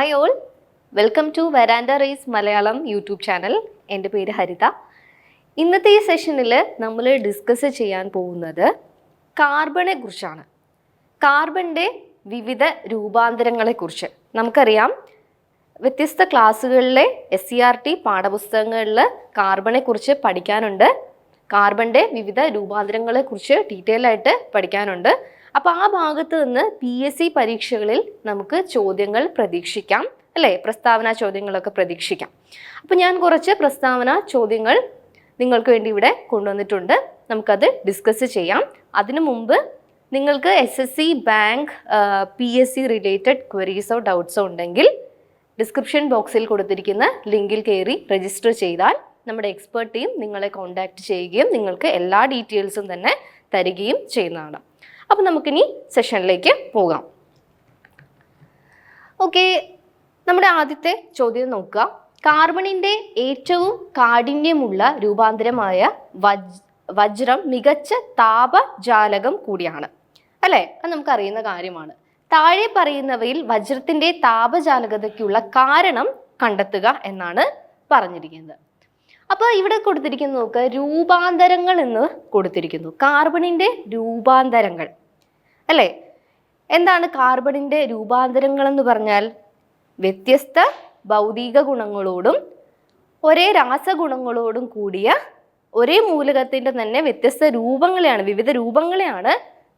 Hi all, welcome to Veranda Race Malayalam YouTube channel. എൻ്റെ പേര് ഹരിത. ഇന്നത്തെ ഈ സെഷനിൽ നമ്മൾ ഡിസ്കസ് ചെയ്യാൻ പോകുന്നത് കാർബണെ കുറിച്ചാണ്. കാർബണിൻ്റെ വിവിധ രൂപാന്തരങ്ങളെക്കുറിച്ച്. നമുക്കറിയാം വ്യത്യസ്ത ക്ലാസ്സുകളിലെ SCERT പാഠപുസ്തകങ്ങളിൽ കാർബണെ കുറിച്ച് പഠിക്കാനുണ്ട്. കാർബണിൻ്റെ വിവിധ രൂപാന്തരങ്ങളെക്കുറിച്ച് ഡീറ്റെയിൽ ആയിട്ട് പഠിക്കാനുണ്ട്. അപ്പോൾ ആ ഭാഗത്ത് നിന്ന് PSC പരീക്ഷകളിൽ നമുക്ക് ചോദ്യങ്ങൾ പ്രതീക്ഷിക്കാം അല്ലേ, പ്രസ്താവന ചോദ്യങ്ങളൊക്കെ പ്രതീക്ഷിക്കാം. അപ്പോൾ ഞാൻ കുറച്ച് പ്രസ്താവന ചോദ്യങ്ങൾ നിങ്ങൾക്ക് വേണ്ടി ഇവിടെ കൊണ്ടുവന്നിട്ടുണ്ട്. നമുക്കത് ഡിസ്കസ് ചെയ്യാം. അതിനു മുമ്പ് നിങ്ങൾക്ക് SSC ബാങ്ക് PSC റിലേറ്റഡ് ക്വരീസോ ഡൗട്ട്സോ ഉണ്ടെങ്കിൽ ഡിസ്ക്രിപ്ഷൻ ബോക്സിൽ കൊടുത്തിരിക്കുന്ന ലിങ്കിൽ കയറി രജിസ്റ്റർ ചെയ്താൽ നമ്മുടെ എക്സ്പേർട്ട് ടീം നിങ്ങളെ കോൺടാക്റ്റ് ചെയ്യുകയും നിങ്ങൾക്ക് എല്ലാ ഡീറ്റെയിൽസും തന്നെ തരികയും ചെയ്യുന്നതാണ്. അപ്പോൾ നമുക്കിനി സെഷനിലേക്ക് പോകാം. ഓക്കെ, നമ്മുടെ ആദ്യത്തെ ചോദ്യം നോക്കുക. കാർബണിൻ്റെ ഏറ്റവും കാഠിന്യമുള്ള രൂപാന്തരമായ വജ്രം മികച്ച താപജാലകം കൂടിയാണ് അല്ലേ, അത് നമുക്കറിയുന്ന കാര്യമാണ്. താഴെ പറയുന്നവയിൽ വജ്രത്തിൻ്റെ താപജാലകതയ്ക്കുള്ള കാരണം കണ്ടെത്തുക എന്നാണ് പറഞ്ഞിരിക്കുന്നത്. അപ്പോൾ ഇവിടെ കൊടുത്തിരിക്കുന്നു നോക്കുക, രൂപാന്തരങ്ങൾ എന്ന് കൊടുത്തിരിക്കുന്നു. കാർബണിൻ്റെ രൂപാന്തരങ്ങൾ അല്ലേ. എന്താണ് കാർബണിൻ്റെ രൂപാന്തരങ്ങൾ എന്ന് പറഞ്ഞാൽ? വ്യത്യസ്ത ഭൗതിക ഗുണങ്ങളോടും ഒരേ രാസഗുണങ്ങളോടും കൂടിയ ഒരേ മൂലകത്തിൻ്റെ തന്നെ വ്യത്യസ്ത രൂപങ്ങളെയാണ്, വിവിധ രൂപങ്ങളെയാണ്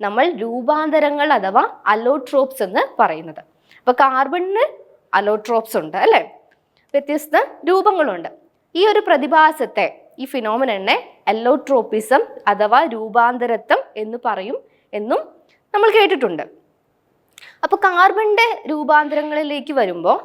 നമ്മൾ രൂപാന്തരങ്ങൾ അഥവാ അലോട്രോപ്സ് എന്ന് പറയുന്നത്. അപ്പോൾ കാർബണിന് അലോട്രോപ്സ് ഉണ്ട് അല്ലേ, വ്യത്യസ്ത രൂപങ്ങളുണ്ട്. ഈ ഒരു പ്രതിഭാസത്തെ, ഈ ഫിനോമിനനെ അലോട്രോപ്പിസം അഥവാ രൂപാന്തരത്വം എന്ന് പറയും എന്നും നമ്മൾ കേട്ടിട്ടുണ്ട്. അപ്പോൾ കാർബണിൻ്റെ രൂപാന്തരങ്ങളിലേക്ക് വരുമ്പോൾ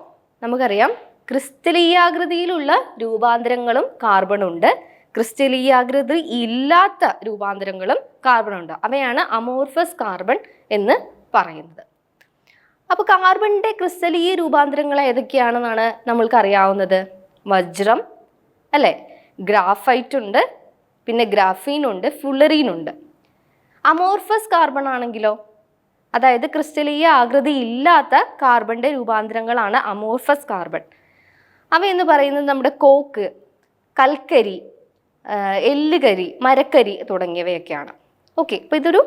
നമുക്കറിയാം ക്രിസ്റ്റലീയാകൃതിയിലുള്ള രൂപാന്തരങ്ങളും കാർബണുണ്ട്, ക്രിസ്റ്റലീയാകൃതി ഇല്ലാത്ത രൂപാന്തരങ്ങളും കാർബണുണ്ട്. അവയാണ് അമോർഫസ് കാർബൺ എന്ന് പറയുന്നത്. അപ്പോൾ കാർബണിൻ്റെ ക്രിസ്റ്റലീയ രൂപാന്തരങ്ങൾ ഏതൊക്കെയാണെന്നാണ് നമ്മൾക്കറിയാവുന്നത്? വജ്രം അല്ലേ, ഗ്രാഫൈറ്റ് ഉണ്ട്, പിന്നെ ഗ്രാഫീൻ ഉണ്ട്, ഫുള്ളറീൻ ഉണ്ട്. അമോർഫസ് കാർബൺ ആണെങ്കിലോ, അതായത് ക്രിസ്റ്റലീയ ആകൃതി ഇല്ലാത്ത കാർബണിൻ്റെ രൂപാന്തരങ്ങളാണ് അമോർഫസ് കാർബൺ. അവയെന്ന് പറയുന്നത് നമ്മുടെ കോക്ക്, കൽക്കരി, എല്ലുകരി, മരക്കരി തുടങ്ങിയവയൊക്കെയാണ്. ഓക്കെ, അപ്പോൾ ഇതൊരു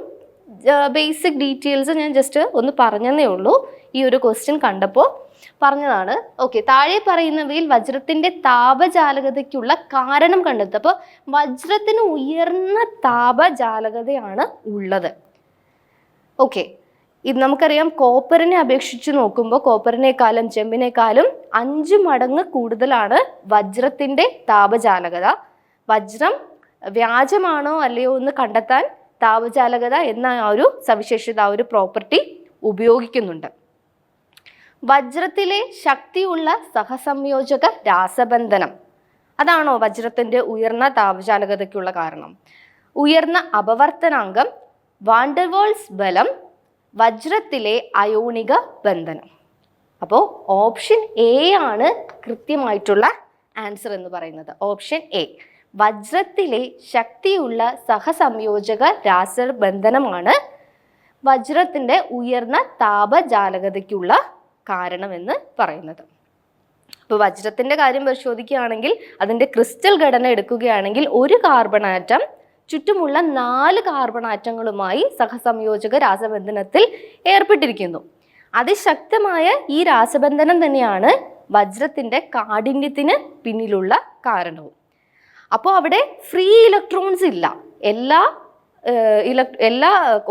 ബേസിക് ഡീറ്റെയിൽസ് ഞാൻ ജസ്റ്റ് ഒന്ന് പറഞ്ഞതേ ഉള്ളൂ. ഈ ഒരു ക്വസ്റ്റ്യൻ കണ്ടപ്പോൾ പറഞ്ഞതാണ്. ഓക്കെ, താഴെ പറയുന്നവയിൽ വജ്രത്തിൻ്റെ താപജാലകതയ്ക്കുള്ള കാരണം കണ്ടെത്തുക. അപ്പോൾ വജ്രത്തിന് ഉയർന്ന താപജാലകതയാണ് ഉള്ളത്. ഓക്കെ, ഇത് നമുക്കറിയാം കോപ്പറിനെ അപേക്ഷിച്ച് നോക്കുമ്പോൾ കോപ്പറിനേക്കാളും ചെമ്പിനേക്കാളും 5 മടങ്ങ് കൂടുതലാണ് വജ്രത്തിൻ്റെ താപജാലകത. വജ്രം വ്യാജമാണോ അല്ലയോ എന്ന് കണ്ടെത്താൻ താപജാലകത എന്ന ആ ഒരു സവിശേഷത, ആ ഒരു പ്രോപ്പർട്ടി ഉപയോഗിക്കുന്നുണ്ട്. വജ്രത്തിലെ ശക്തിയുള്ള സഹസംയോജക രാസബന്ധനം, അതാണോ വജ്രത്തിൻ്റെ ഉയർന്ന താപജാലകതയ്ക്കുള്ള കാരണം? ഉയർന്ന അപവർത്തനാങ്കം, വാൻഡർവാൾസ് ബലം, വജ്രത്തിലെ അയോണിക ബന്ധനം. അപ്പോൾ ഓപ്ഷൻ എ ആണ് കൃത്യമായിട്ടുള്ള ആൻസർ എന്ന് പറയുന്നത്. ഓപ്ഷൻ എ, വജ്രത്തിലെ ശക്തിയുള്ള സഹസംയോജക രാസബന്ധനമാണ് വജ്രത്തിൻ്റെ ഉയർന്ന താപജാലകതയ്ക്കുള്ള കാരണമെന്ന് പറയുന്നത്. അപ്പോൾ വജ്രത്തിൻ്റെ കാര്യം പരിശോധിക്കുകയാണെങ്കിൽ അതിൻ്റെ ക്രിസ്റ്റൽ ഘടന എടുക്കുകയാണെങ്കിൽ ഒരു കാർബൺ ആറ്റം ചുറ്റുമുള്ള 4 കാർബൺ ആറ്റങ്ങളുമായി സഹസംയോജക രാസബന്ധനത്തിൽ ഏർപ്പെട്ടിരിക്കുന്നു. അതിശക്തമായ ഈ രാസബന്ധനം തന്നെയാണ് വജ്രത്തിൻ്റെ കാഠിന്യത്തിന് പിന്നിലുള്ള കാരണവും. അപ്പോൾ അവിടെ ഫ്രീ ഇലക്ട്രോൺസ് ഇല്ല.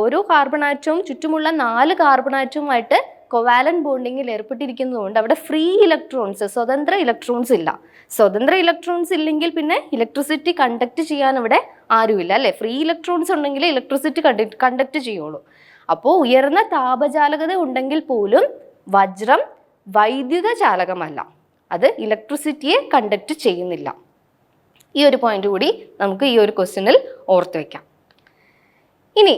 ഓരോ കാർബൺ ആറ്റവും ചുറ്റുമുള്ള 4 കാർബൺ ആറ്റവുമായിട്ട് കൊവാലൻ ബോണ്ടിങ്ങിൽ ഏർപ്പെട്ടിരിക്കുന്നതുകൊണ്ട് അവിടെ ഫ്രീ ഇലക്ട്രോൺസ്, സ്വതന്ത്ര ഇലക്ട്രോൺസ് ഇല്ല. സ്വതന്ത്ര ഇലക്ട്രോൺസ് ഇല്ലെങ്കിൽ പിന്നെ ഇലക്ട്രിസിറ്റി കണ്ടക്ട് ചെയ്യാൻ ഇവിടെ ആരുമില്ല അല്ലേ. ഫ്രീ ഇലക്ട്രോൺസ് ഉണ്ടെങ്കിൽ ഇലക്ട്രിസിറ്റി കണ്ടക്ട് ചെയ്യുള്ളൂ. അപ്പോൾ ഉയർന്ന താപജാലകത ഉണ്ടെങ്കിൽ പോലും വജ്രം വൈദ്യുത ചാലകമല്ല, അത് ഇലക്ട്രിസിറ്റിയെ കണ്ടക്ട് ചെയ്യുന്നില്ല. ഈ ഒരു പോയിന്റ് കൂടി നമുക്ക് ഈ ഒരു ക്വസ്റ്റ്യനിൽ ഓർത്ത് വയ്ക്കാം. ഇനി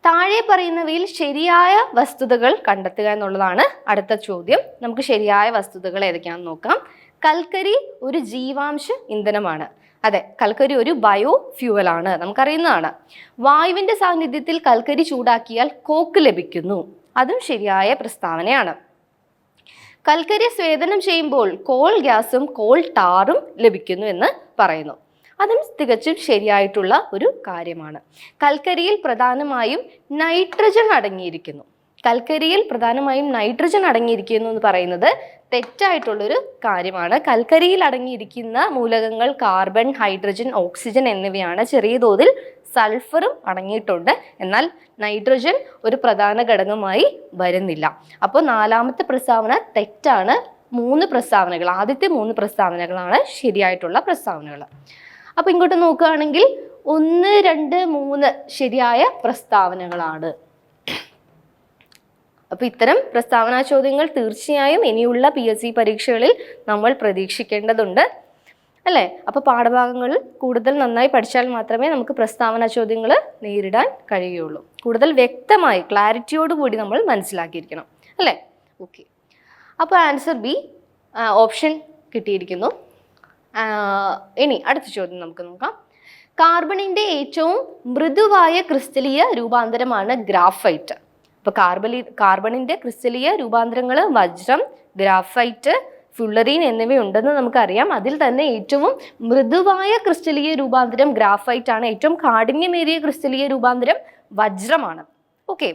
താഴെ പറയുന്നവയിൽ ശരിയായ വസ്തുതകൾ കണ്ടെത്തുക എന്നുള്ളതാണ് അടുത്ത ചോദ്യം. നമുക്ക് ശരിയായ വസ്തുതകൾ ഏതൊക്കെയാണെന്ന് നോക്കാം. കൽക്കരി ഒരു ജീവാംശ ഇന്ധനമാണ്. അതെ, കൽക്കരി ഒരു ബയോ ഫ്യൂവലാണ്, നമുക്കറിയുന്നതാണ്. വായുവിൻ്റെ സാന്നിധ്യത്തിൽ കൽക്കരി ചൂടാക്കിയാൽ കോക്ക് ലഭിക്കുന്നു, അതും ശരിയായ പ്രസ്താവനയാണ്. കൽക്കരി സ്വേദനം ചെയ്യുമ്പോൾ കോൾ ഗ്യാസും കോൾ ടാറും ലഭിക്കുന്നു എന്ന് പറയുന്നു. അതും തികച്ചും ശരിയായിട്ടുള്ള ഒരു കാര്യമാണ്. കൽക്കരിയിൽ പ്രധാനമായും നൈട്രജൻ അടങ്ങിയിരിക്കുന്നു. കൽക്കരിയിൽ പ്രധാനമായും നൈട്രജൻ അടങ്ങിയിരിക്കുന്നു എന്ന് പറയുന്നത് തെറ്റായിട്ടുള്ളൊരു കാര്യമാണ്. കൽക്കരിയിൽ അടങ്ങിയിരിക്കുന്ന മൂലകങ്ങൾ കാർബൺ, ഹൈഡ്രജൻ, ഓക്സിജൻ എന്നിവയാണ്. ചെറിയ തോതിൽ സൾഫറും അടങ്ങിയിട്ടുണ്ട്. എന്നാൽ നൈട്രജൻ ഒരു പ്രധാന ഘടകമായി വരുന്നില്ല. അപ്പോൾ നാലാമത്തെ പ്രസ്താവന തെറ്റാണ്. 3 പ്രസ്താവനകൾ, ആദ്യത്തെ 3 പ്രസ്താവനകളാണ് ശരിയായിട്ടുള്ള പ്രസ്താവനകൾ. അപ്പോൾ ഇങ്ങോട്ട് നോക്കുകയാണെങ്കിൽ 1, 2, 3 ശരിയായ പ്രസ്താവനകളാണ്. അപ്പോൾ ഇത്തരം പ്രസ്താവനാ ചോദ്യങ്ങൾ തീർച്ചയായും ഇനിയുള്ള PSC പരീക്ഷകളിൽ നമ്മൾ പ്രതീക്ഷിക്കേണ്ടതുണ്ട് അല്ലേ? അപ്പോൾ പാഠഭാഗങ്ങൾ കൂടുതൽ നന്നായി പഠിച്ചാൽ മാത്രമേ നമുക്ക് പ്രസ്താവനാ ചോദ്യങ്ങൾ നേരിടാൻ കഴിയുള്ളൂ. കൂടുതൽ വ്യക്തമായി ക്ലാരിറ്റിയോടുകൂടി നമ്മൾ മനസ്സിലാക്കിയിരിക്കണം അല്ലേ? ഓക്കെ. അപ്പോൾ ആൻസർ ബി, ഓപ്ഷൻ കിട്ടിയിരിക്കുന്നു. ഇനി അടുത്ത ചോദ്യം നമുക്ക് നോക്കാം. കാർബണിൻ്റെ ഏറ്റവും മൃദുവായ ക്രിസ്റ്റലീയ രൂപാന്തരമാണ് ഗ്രാഫൈറ്റ്. അപ്പോൾ കാർബണിൻ്റെ ക്രിസ്റ്റലീയ രൂപാന്തരങ്ങൾ വജ്രം, ഗ്രാഫൈറ്റ്, ഫുള്ളറീൻ എന്നിവയുണ്ടെന്ന് നമുക്കറിയാം. അതിൽ തന്നെ ഏറ്റവും മൃദുവായ ക്രിസ്റ്റലീയ രൂപാന്തരം ഗ്രാഫൈറ്റ് ആണ്. ഏറ്റവും കാഠിന്യമേറിയ ക്രിസ്റ്റലീയ രൂപാന്തരം വജ്രമാണ്. ഓക്കെ.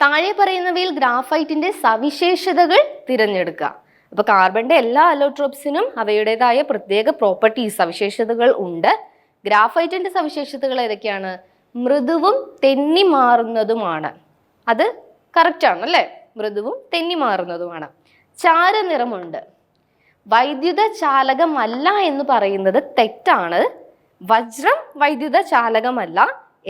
താഴെ പറയുന്നവയിൽ ഗ്രാഫൈറ്റിൻ്റെ സവിശേഷതകൾ തിരഞ്ഞെടുക്കുക. അപ്പോൾ കാർബണിൻ്റെ എല്ലാ അലോട്രോപ്സിനും അവയുടേതായ പ്രത്യേക പ്രോപ്പർട്ടീസ്, സവിശേഷതകൾ ഉണ്ട്. ഗ്രാഫൈറ്റിൻ്റെ സവിശേഷതകൾ ഏതൊക്കെയാണ്? മൃദുവും തെന്നിമാറുന്നതുമാണ്. അത് കറക്റ്റാണ് അല്ലേ? മൃദുവും തെന്നിമാറുന്നതുമാണ്. ചാരനിറമുണ്ട്. വൈദ്യുത ചാലകമല്ല എന്ന് പറയുന്നത് തെറ്റാണ്. വജ്രം വൈദ്യുത ചാലകമല്ല,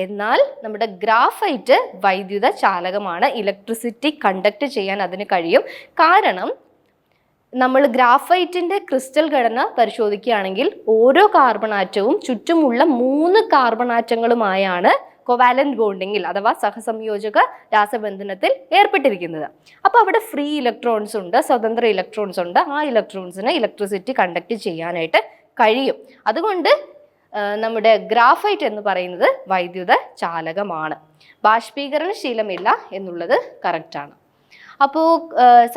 എന്നാൽ നമ്മുടെ ഗ്രാഫൈറ്റ് വൈദ്യുത ചാലകമാണ്. ഇലക്ട്രിസിറ്റി കണ്ടക്ട് ചെയ്യാൻ അതിന് കഴിയും. കാരണം നമ്മൾ ഗ്രാഫൈറ്റിൻ്റെ ക്രിസ്റ്റൽ ഘടന പരിശോധിക്കുകയാണെങ്കിൽ ഓരോ കാർബൺ ആറ്റവും ചുറ്റുമുള്ള 3 കാർബൺ ആറ്റങ്ങളുമായാണ് കോവാലന്റ് ബോണ്ടിങ്ങിൽ അഥവാ സഹസംയോജക രാസബന്ധനത്തിൽ ഏർപ്പെട്ടിരിക്കുന്നത്. അപ്പോൾ അവിടെ ഫ്രീ ഇലക്ട്രോൺസ് ഉണ്ട്, സ്വതന്ത്ര ഇലക്ട്രോൺസ് ഉണ്ട്. ആ ഇലക്ട്രോൺസിന് ഇലക്ട്രിസിറ്റി കണ്ടക്ട് ചെയ്യാനായിട്ട് കഴിയും. അതുകൊണ്ട് നമ്മുടെ ഗ്രാഫൈറ്റ് എന്ന് പറയുന്നത് വൈദ്യുത ചാലകമാണ്. ബാഷ്പീകരണശീലമില്ല എന്നുള്ളത് കറക്റ്റാണ്. അപ്പോൾ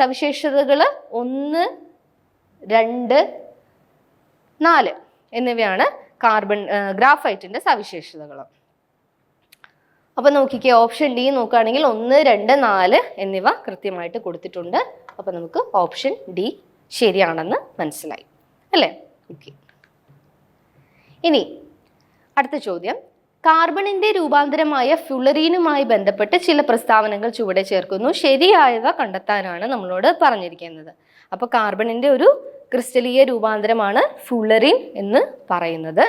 സവിശേഷതകൾ 1, 2, 4 എന്നിവയാണ് ഗ്രാഫൈറ്റിൻ്റെ സവിശേഷതകൾ. അപ്പോൾ നോക്കിക്കേ, ഓപ്ഷൻ ഡി നോക്കുകയാണെങ്കിൽ 1, 2, 4 എന്നിവ കൃത്യമായിട്ട് കൊടുത്തിട്ടുണ്ട്. അപ്പോൾ നമുക്ക് ഓപ്ഷൻ ഡി ശരിയാണെന്ന് മനസ്സിലായി അല്ലേ? ഓക്കെ. ഇനി അടുത്ത ചോദ്യം. കാർബണിൻ്റെ രൂപാന്തരമായ ഫ്യുളറീനുമായി ബന്ധപ്പെട്ട് ചില പ്രസ്താവനകൾ ചുവടെ ചേർക്കുന്നു. ശരിയായവ കണ്ടെത്താനാണ് നമ്മളോട് പറഞ്ഞിരിക്കുന്നത്. അപ്പോൾ കാർബണിൻ്റെ ഒരു ക്രിസ്റ്റലീയ രൂപാന്തരമാണ് ഫ്യുളറീൻ എന്ന് പറയുന്നത്.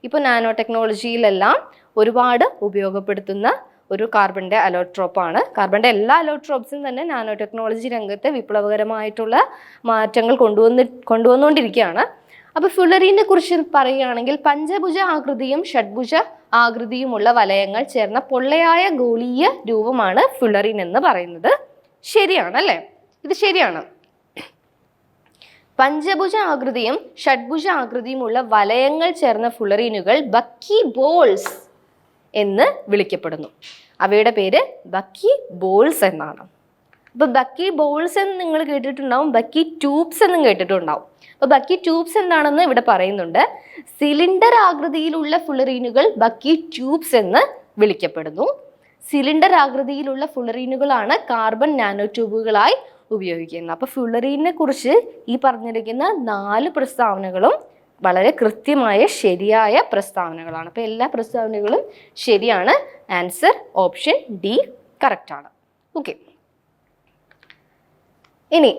ഇപ്പോൾ നാനോ ടെക്നോളജിയിലെല്ലാം ഒരുപാട് ഉപയോഗപ്പെടുത്തുന്ന ഒരു കാർബണിൻ്റെ അലോട്രോപ്പാണ്. കാർബണിൻ്റെ എല്ലാ അലോട്രോപ്സും തന്നെ നാനോ ടെക്നോളജി രംഗത്ത് വിപ്ലവകരമായിട്ടുള്ള മാറ്റങ്ങൾ കൊണ്ടുവന്നുകൊണ്ടിരിക്കുകയാണ്. അപ്പോൾ ഫ്യുളറീനെ കുറിച്ച് പറയുകയാണെങ്കിൽ പഞ്ചഭുജ ആകൃതിയും ഷഡ്ഭുജ ആകൃതിയുമുള്ള വലയങ്ങൾ ചേർന്ന പൊള്ളയായ ഗോളീയ രൂപമാണ് ഫ്യുളറീൻ എന്ന് പറയുന്നത്. ശരിയാണ് അല്ലേ? ഇത് ശരിയാണ്. പഞ്ചഭുജ ആകൃതിയും ഷഡ്ഭുജ ആകൃതിയുമുള്ള വലയങ്ങൾ ചേർന്ന ഫ്യുളറീനുകൾ ബക്കി ബോൾസ് എന്ന് വിളിക്കപ്പെടുന്നു. അവയുടെ പേര് ബക്കി ബോൾസ് എന്നാണ്. അപ്പോൾ ബക്കി ബോൾസ് എന്ന് നിങ്ങൾ കേട്ടിട്ടുണ്ടാവും, ബക്കി ട്യൂബ്സ് എന്നും കേട്ടിട്ടുണ്ടാവും. അപ്പോൾ ബക്കി ട്യൂബ്സ് എന്താണെന്ന് ഇവിടെ പറയുന്നുണ്ട്. സിലിണ്ടർ ആകൃതിയിലുള്ള ഫ്യുളറീനുകൾ ബക്കി ട്യൂബ്സ് എന്ന് വിളിക്കപ്പെടുന്നു. സിലിണ്ടർ ആകൃതിയിലുള്ള ഫ്യുളറീനുകളാണ് കാർബൺ നാനോ ട്യൂബുകളായി ഉപയോഗിക്കുന്നത്. അപ്പോൾ ഫ്യുളറീനെ കുറിച്ച് ഈ പറഞ്ഞിരിക്കുന്ന 4 പ്രസ്താവനകളും വളരെ കൃത്യമായ ശരിയായ പ്രസ്താവനകളാണ്. അപ്പോൾ എല്ലാ പ്രസ്താവനകളും ശരിയാണ്. ആൻസർ ഓപ്ഷൻ ഡി കറക്റ്റാണ്. ഓക്കെ. ഇനി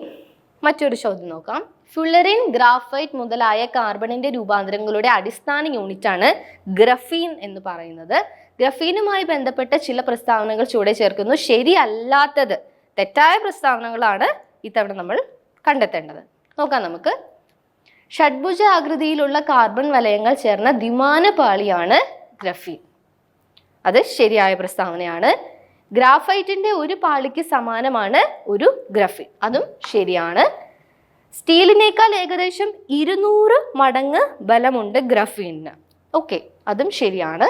മറ്റൊരു ചോദ്യം നോക്കാം. ഫ്യുളറിൻ, ഗ്രാഫൈറ്റ് മുതലായ കാർബണിൻ്റെ രൂപാന്തരങ്ങളുടെ അടിസ്ഥാന യൂണിറ്റാണ് ഗ്രഫീൻ എന്ന് പറയുന്നത്. ഗ്രഫീനുമായി ബന്ധപ്പെട്ട ചില പ്രസ്താവനകൾ ചുവടെ ചേർക്കുന്നു. ശരിയല്ലാത്തത്, തെറ്റായ പ്രസ്താവനകളാണ് ഇത്തവണ നമ്മൾ കണ്ടെത്തേണ്ടത്. നോക്കാം നമുക്ക്. ഷഡ്ഭുജ ആകൃതിയിലുള്ള കാർബൺ വലയങ്ങൾ ചേർന്ന ദ്വിമാന പാളിയാണ് ഗ്രഫീൻ. അത് ശരിയായ പ്രസ്താവനയാണ്. ഗ്രാഫൈറ്റിൻ്റെ ഒരു പാളിക്ക് സമാനമാണ് ഒരു ഗ്രഫീൻ. അതും ശരിയാണ്. സ്റ്റീലിനേക്കാൾ ഏകദേശം 200 മടങ്ങ് ബലമുണ്ട് ഗ്രഫീനിന്. ഓക്കെ, അതും ശരിയാണ്.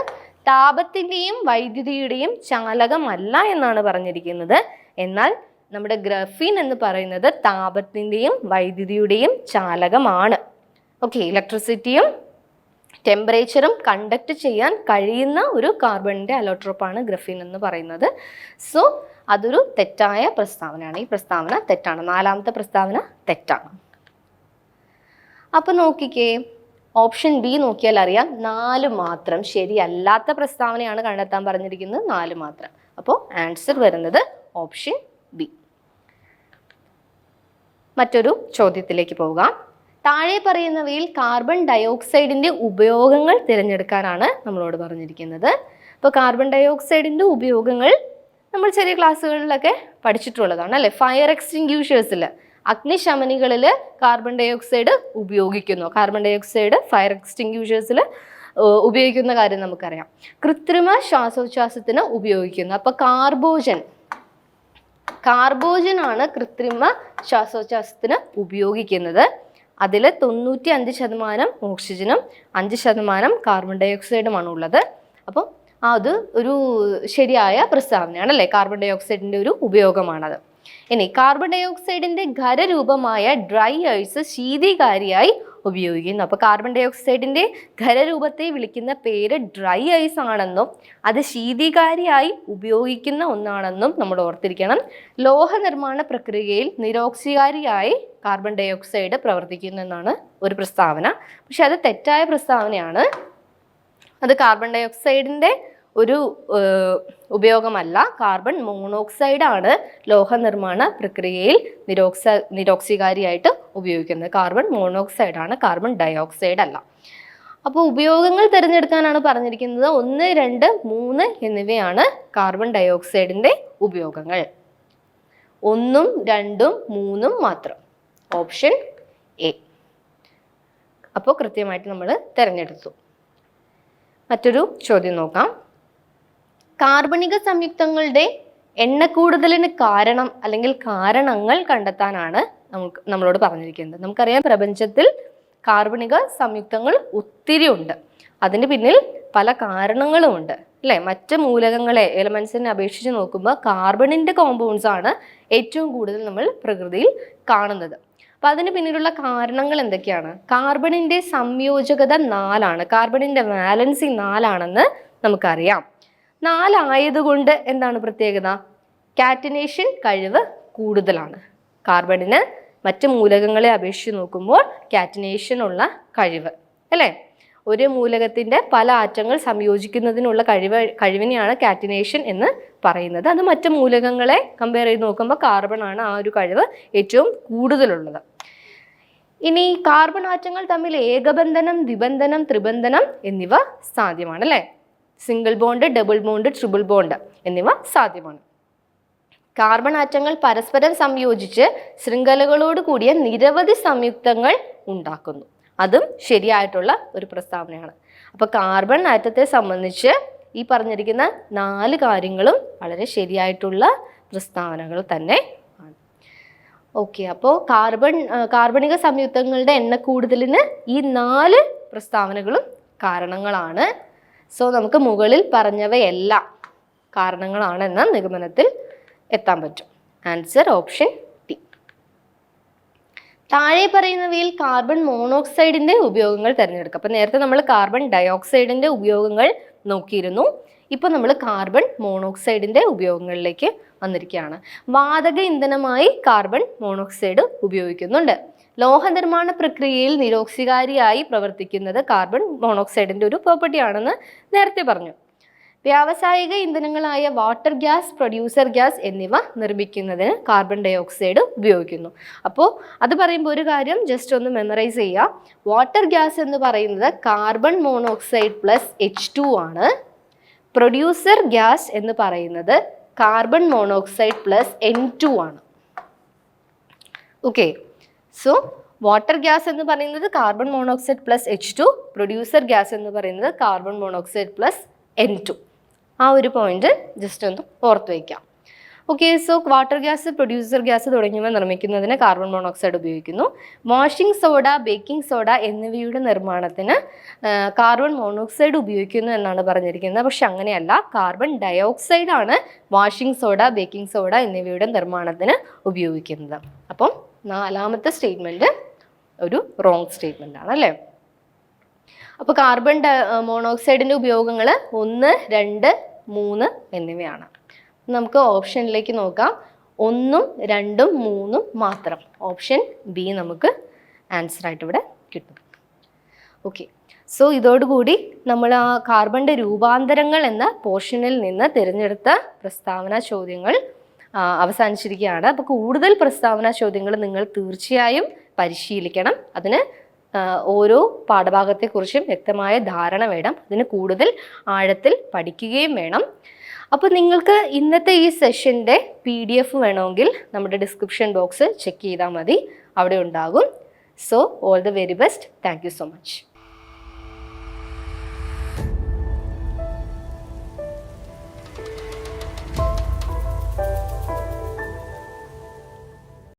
താപത്തിൻ്റെയും വൈദ്യുതിയുടെയും ചാലകമല്ല എന്നാണ് പറഞ്ഞിരിക്കുന്നത്. എന്നാൽ നമ്മുടെ ഗ്രഫീൻ എന്ന് പറയുന്നത് താപത്തിൻ്റെയും വൈദ്യുതിയുടെയും ചാലകമാണ്. ഓക്കെ, ഇലക്ട്രിസിറ്റിയും ടെമ്പറേച്ചറും കണ്ടക്ട് ചെയ്യാൻ കഴിയുന്ന ഒരു കാർബണിൻ്റെ അലോട്രോപ്പാണ് ഗ്രഫീൻ എന്ന് പറയുന്നത്. സോ അതൊരു തെറ്റായ പ്രസ്താവനയാണ്. ഈ പ്രസ്താവന തെറ്റാണ്. 4ാമത്തെ പ്രസ്താവന തെറ്റാണ്. അപ്പോൾ നോക്കിക്കേ, ഓപ്ഷൻ ബി നോക്കിയാൽ അറിയാം 4 മാത്രം ശരിയല്ലാത്ത പ്രസ്താവനയാണ് കണ്ടെത്താൻ പറഞ്ഞിരിക്കുന്നത്. 4 മാത്രം. അപ്പോൾ ആൻസർ വരുന്നത് ഓപ്ഷൻ ബി. മറ്റൊരു ചോദ്യത്തിലേക്ക് പോകാം. താഴെ പറയുന്നവയിൽ കാർബൺ ഡയോക്സൈഡിൻ്റെ ഉപയോഗങ്ങൾ തിരഞ്ഞെടുക്കാനാണ് നമ്മളോട് പറഞ്ഞിരിക്കുന്നത്. അപ്പോൾ കാർബൺ ഡയോക്സൈഡിൻ്റെ ഉപയോഗങ്ങൾ നമ്മൾ ചെറിയ ക്ലാസ്സുകളിലൊക്കെ പഠിച്ചിട്ടുള്ളതാണ് അല്ലേ. ഫയർ എക്സ്റ്റിങ്ക്യൂഷേഴ്സിൽ, അഗ്നിശമനികളിൽ കാർബൺ ഡയോക്സൈഡ് ഉപയോഗിക്കുന്നു. കാർബൺ ഡയോക്സൈഡ് ഫയർ എക്സ്റ്റിങ്ക്യൂഷേഴ്സിൽ ഉപയോഗിക്കുന്ന കാര്യം നമുക്കറിയാം. കൃത്രിമ ശ്വാസോച്ഛ്വാസത്തിന് ഉപയോഗിക്കുന്നു. അപ്പോൾ കാർബോജനാണ് കൃത്രിമ ശ്വാസോച്ഛ്വാസത്തിന് ഉപയോഗിക്കുന്നത്. അതിൽ 95% ഓക്സിജനും 5% കാർബൺ ഡയോക്സൈഡുമാണ് ഉള്ളത്. അപ്പോൾ അത് ഒരു ശരിയായ പ്രസ്താവനയാണ് അല്ലേ. കാർബൺ ഡയോക്സൈഡിൻ്റെ ഒരു ഉപയോഗമാണത്. ഇനി കാർബൺ ഡയോക്സൈഡിൻ്റെ ഖരരൂപമായ ഡ്രൈ ഐസ് ശീതീകാരിയായി ഉപയോഗിക്കുന്നു. അപ്പോൾ കാർബൺ ഡയോക്സൈഡിൻ്റെ ഖരരൂപത്തെ വിളിക്കുന്ന പേര് ഡ്രൈ ഐസ് ആണെന്നും അത് ശീതീകാരിയായി ഉപയോഗിക്കുന്ന ഒന്നാണെന്നും നമ്മൾ ഓർത്തിരിക്കണം. ലോഹ നിർമ്മാണ പ്രക്രിയയിൽ നിരോക്സികാരിയായി കാർബൺ ഡയോക്സൈഡ് പ്രവർത്തിക്കുന്നു എന്നാണ് ഒരു പ്രസ്താവന. പക്ഷെ അത് തെറ്റായ പ്രസ്താവനയാണ്. അത് കാർബൺ ഡയോക്സൈഡിൻ്റെ ഒരു ഉപയോഗമല്ല. കാർബൺ മോണോക്സൈഡ് ആണ് ലോഹ നിർമ്മാണ പ്രക്രിയയിൽ നിരോക്സികാരിയായിട്ട് ഉപയോഗിക്കുന്നത്. കാർബൺ മോണോക്സൈഡ് ആണ്, കാർബൺ ഡയോക്സൈഡ് അല്ല. അപ്പോൾ ഉപയോഗങ്ങൾ തിരഞ്ഞെടുക്കാനാണ് പറഞ്ഞിരിക്കുന്നത്. 1, 2, 3 എന്നിവയാണ് കാർബൺ ഡയോക്സൈഡിൻ്റെ ഉപയോഗങ്ങൾ. 1, 2, 3 മാത്രം. Option A. അപ്പോൾ കൃത്യമായിട്ട് നമ്മൾ തിരഞ്ഞെടുത്തു. മറ്റൊരു ചോദ്യം നോക്കാം. കാർബണിക സംയുക്തങ്ങളുടെ എണ്ണക്കൂടുതലിന് കാരണം അല്ലെങ്കിൽ കാരണങ്ങൾ കണ്ടെത്താനാണ് നമ്മളോട് പറഞ്ഞിരിക്കുന്നത്. നമുക്കറിയാം പ്രപഞ്ചത്തിൽ കാർബണിക സംയുക്തങ്ങൾ ഒത്തിരി ഉണ്ട്. അതിന് പിന്നിൽ പല കാരണങ്ങളും ഉണ്ട് അല്ലേ. മറ്റ് മൂലകങ്ങളെ എലമെൻസിനെ അപേക്ഷിച്ച് നോക്കുമ്പോൾ കാർബണിൻ്റെ കോമ്പൗണ്ട്സ് ആണ് ഏറ്റവും കൂടുതൽ നമ്മൾ പ്രകൃതിയിൽ കാണുന്നത്. അപ്പം അതിന് പിന്നിലുള്ള കാരണങ്ങൾ എന്തൊക്കെയാണ്? കാർബണിൻ്റെ സംയോജകത 4 കാർബണിൻ്റെ വാലൻസി 4 നമുക്കറിയാം. 4 ആയതുകൊണ്ട് എന്താണ് പ്രത്യേകത? കാറ്റനേഷൻ കഴിവ് കൂടുതലാണ്. കാർബണിന് മറ്റ് മൂലകങ്ങളെ അപേക്ഷിച്ച് നോക്കുമ്പോൾ കാറ്റനേഷനുള്ള കഴിവ് അല്ലേ. ഒരു മൂലകത്തിൻ്റെ പല ആറ്റങ്ങൾ സംയോജിക്കുന്നതിനുള്ള കഴിവിനെയാണ് കാറ്റനേഷൻ എന്ന് പറയുന്നത്. അത് മറ്റ് മൂലകങ്ങളെ കമ്പയർ ചെയ്ത് നോക്കുമ്പോൾ കാർബണാണ് ആ ഒരു കഴിവ് ഏറ്റവും കൂടുതലുള്ളത്. ഇനി കാർബൺ ആറ്റങ്ങൾ തമ്മിൽ ഏകബന്ധനം, ദ്വിബന്ധനം, ത്രിബന്ധനം എന്നിവ സാധ്യമാണ് അല്ലേ. Single bond, double bond, triple bond എന്നിവ സാധ്യമാണ്. കാർബൺ ആറ്റങ്ങൾ പരസ്പരം സംയോജിച്ച് ശൃംഖലകളോട് കൂടിയ നിരവധി സംയുക്തങ്ങൾ ഉണ്ടാക്കുന്നു. അതും ശരിയായിട്ടുള്ള ഒരു പ്രസ്താവനയാണ്. അപ്പോൾ കാർബൺ ആറ്റത്തെ സംബന്ധിച്ച് ഈ പറഞ്ഞിരിക്കുന്ന 4 കാര്യങ്ങളും വളരെ ശരിയായിട്ടുള്ള പ്രസ്താവനകൾ തന്നെ ആണ്. ഓക്കെ, അപ്പോൾ കാർബണിക സംയുക്തങ്ങളുടെ എണ്ണക്കൂടുതലിന് ഈ 4 പ്രസ്താവനകളും കാരണങ്ങളാണ്. സോ നമുക്ക് മുകളിൽ പറഞ്ഞവയെല്ലാം കാരണങ്ങളാണെന്ന നിഗമനത്തിൽ എത്താൻ പറ്റും. Answer option T. താഴെ പറയുന്നവയിൽ കാർബൺ മോണോക്സൈഡിൻ്റെ ഉപയോഗങ്ങൾ തിരഞ്ഞെടുക്കുക. അപ്പം നേരത്തെ നമ്മൾ കാർബൺ ഡയോക്സൈഡിൻ്റെ ഉപയോഗങ്ങൾ നോക്കിയിരുന്നു. ഇപ്പോൾ നമ്മൾ കാർബൺ മോണോക്സൈഡിൻ്റെ ഉപയോഗങ്ങളിലേക്ക് വന്നിരിക്കുകയാണ്. വാതക ഇന്ധനമായി കാർബൺ മോണോക്സൈഡ് ഉപയോഗിക്കുന്നുണ്ട്. ലോഹ നിർമ്മാണ പ്രക്രിയയിൽ നിരോക്സികാരിയായി പ്രവർത്തിക്കുന്നത് കാർബൺ മോണോക്സൈഡിൻ്റെ ഒരു പ്രോപ്പർട്ടിയാണെന്ന് നേരത്തെ പറഞ്ഞു. വ്യാവസായിക ഇന്ധനങ്ങളായ വാട്ടർ ഗ്യാസ്, പ്രൊഡ്യൂസർ ഗ്യാസ് എന്നിവ നിർമ്മിക്കുന്നതിന് കാർബൺ ഡയോക്സൈഡ് ഉപയോഗിക്കുന്നു. അപ്പോൾ അത് പറയുമ്പോൾ ഒരു കാര്യം ജസ്റ്റ് ഒന്ന് മെമ്മറൈസ് ചെയ്യുക. വാട്ടർ ഗ്യാസ് എന്ന് പറയുന്നത് കാർബൺ മോണോക്സൈഡ് പ്ലസ് H2 ആണ്. പ്രൊഡ്യൂസർ ഗ്യാസ് എന്ന് പറയുന്നത് കാർബൺ മോണോക്സൈഡ് പ്ലസ് N2 ആണ്. ഓക്കെ, സോ വാട്ടർ ഗ്യാസ് എന്ന് പറയുന്നത് carbon monoxide plus H2, producer gas എന്ന് പറയുന്നത് കാർബൺ മോണോക്സൈഡ് പ്ലസ് N2. ആ ഒരു പോയിന്റ് ജസ്റ്റ് ഒന്ന് ഓർത്ത് വയ്ക്കാം. Okay, so water gas, producer gas തുടങ്ങിയവ നിർമ്മിക്കുന്നതിന് കാർബൺ മോണോക്സൈഡ് ഉപയോഗിക്കുന്നു. വാഷിംഗ് സോഡ, ബേക്കിംഗ് സോഡ എന്നിവയുടെ നിർമ്മാണത്തിന് കാർബൺ മോണോക്സൈഡ് ഉപയോഗിക്കുന്നു എന്നാണ് പറഞ്ഞിരിക്കുന്നത്. പക്ഷെ അങ്ങനെയല്ല, കാർബൺ ഡയോക്സൈഡ് ആണ് വാഷിംഗ് സോഡ, ബേക്കിംഗ് സോഡ എന്നിവയുടെ നിർമ്മാണത്തിന് ഉപയോഗിക്കുന്നത്. അപ്പം 4ാമത്തെ സ്റ്റേറ്റ്മെൻറ്റ് ഒരു റോങ് സ്റ്റേറ്റ്മെൻ്റ് ആണ് അല്ലേ. അപ്പോൾ കാർബൺ മോണോക്സൈഡിൻ്റെ ഉപയോഗങ്ങൾ 1, 2, 3 എന്നിവയാണ്. നമുക്ക് ഓപ്ഷനിലേക്ക് നോക്കാം. 1, 2, 3 മാത്രം. ഓപ്ഷൻ ബി നമുക്ക് ആൻസറായിട്ട് ഇവിടെ കിട്ടും. ഓക്കെ, സോ ഇതോടുകൂടി നമ്മൾ ആ കാർബണിൻ്റെ രൂപാന്തരങ്ങൾ എന്ന പോർഷനിൽ നിന്ന് തിരഞ്ഞെടുത്ത പ്രസ്താവന ചോദ്യങ്ങൾ അവസാനിച്ചിരിക്കുകയാണ്. അപ്പോൾ കൂടുതൽ പ്രസ്താവന ചോദ്യങ്ങൾ നിങ്ങൾ തീർച്ചയായും പരിശീലിക്കണം. അതിന് ഓരോ പാഠഭാഗത്തെക്കുറിച്ചും വ്യക്തമായ ധാരണ വേണം. അതിന് കൂടുതൽ ആഴത്തിൽ പഠിക്കുകയും വേണം. അപ്പോൾ നിങ്ങൾക്ക് ഇന്നത്തെ ഈ സെഷൻ്റെ PDF വേണമെങ്കിൽ നമ്മുടെ ഡിസ്ക്രിപ്ഷൻ ബോക്സ് ചെക്ക് ചെയ്താൽ മതി, അവിടെ ഉണ്ടാകും. So all the very best. Thank you so much.